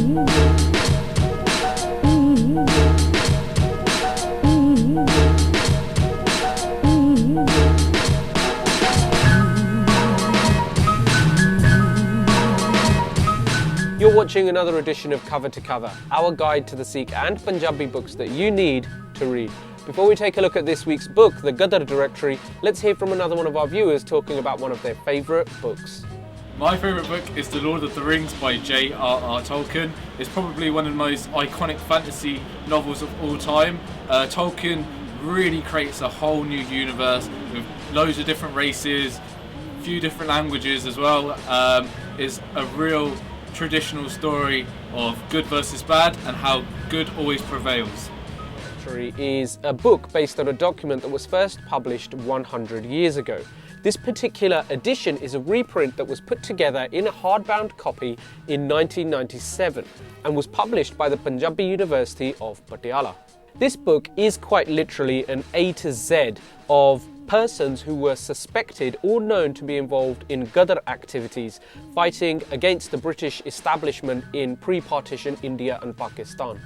You're watching another edition of Cover to Cover, our guide to the Sikh and Punjabi books that you need to read. Before we take a look at this week's book, the Ghadr Directory, let's hear from another one of our viewers talking about one of their favourite books. My favourite book is The Lord of the Rings by JRR Tolkien. It's probably one of the most iconic fantasy novels of all time. Tolkien really creates a whole new universe with loads of different races, a few different languages as well. It's a real traditional story of good versus bad and how good always prevails. Is a book based on a document that was first published 100 years ago. This particular edition is a reprint that was put together in a hardbound copy in 1997 and was published by the Punjabi University of Patiala. This book is quite literally an A to Z of persons who were suspected or known to be involved in Ghadr activities, fighting against the British establishment in pre-partition India and Pakistan.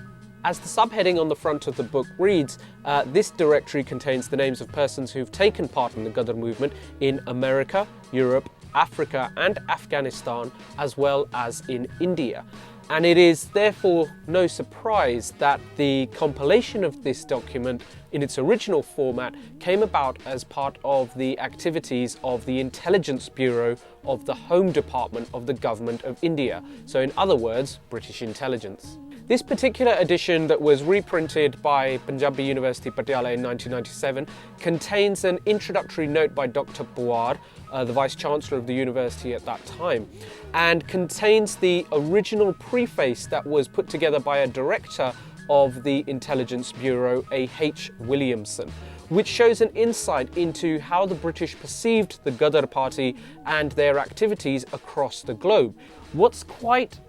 As the subheading on the front of the book reads, this directory contains the names of persons who've taken part in the Ghadr movement in America, Europe, Africa and Afghanistan, as well as in India. And it is therefore no surprise that the compilation of this document in its original format came about as part of the activities of the Intelligence Bureau of the Home Department of the Government of India. So in other words, British intelligence. This particular edition that was reprinted by Punjabi University Patiala in 1997 contains an introductory note by Dr. Puar, the Vice-Chancellor of the university at that time, and contains the original preface that was put together by a director of the Intelligence Bureau, A.H. Williamson, which shows an insight into how the British perceived the Ghadr Party and their activities across the globe. What's quite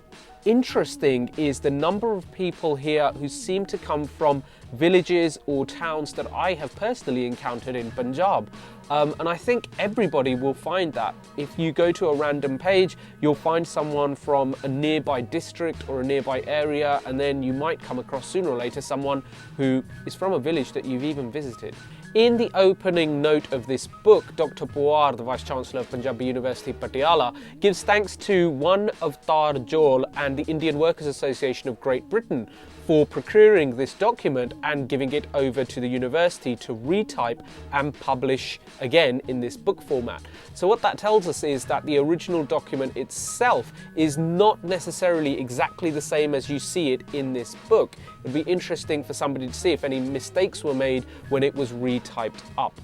interesting is the number of people here who seem to come from villages or towns that I have personally encountered in Punjab. And I think everybody will find that. If you go to a random page, you'll find someone from a nearby district or a nearby area, and then you might come across sooner or later someone who is from a village that you've even visited. In the opening note of this book, Dr. Puar, the Vice-Chancellor of Punjabi University Patiala, gives thanks to one Biravtar Singh and the Indian Workers Association of Great Britain for procuring this document and giving it over to the university to retype and publish again in this book format. So what that tells us is that the original document itself is not necessarily exactly the same as you see it in this book. It'd be interesting for somebody to see if any mistakes were made when it was retyped up.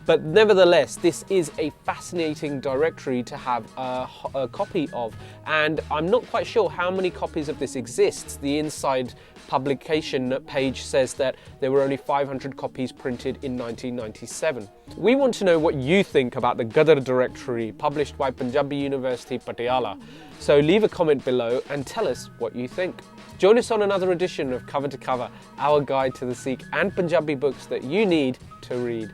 But nevertheless, this is a fascinating directory to have a copy of, and I'm not quite sure how many copies of this exists. The inside publication page says that there were only 500 copies printed in 1997. We want to know what you think about the Ghadr directory published by Punjabi University Patiala. So leave a comment below and tell us what you think. Join us on another edition of Cover to Cover, our guide to the Sikh and Punjabi books that you need to read.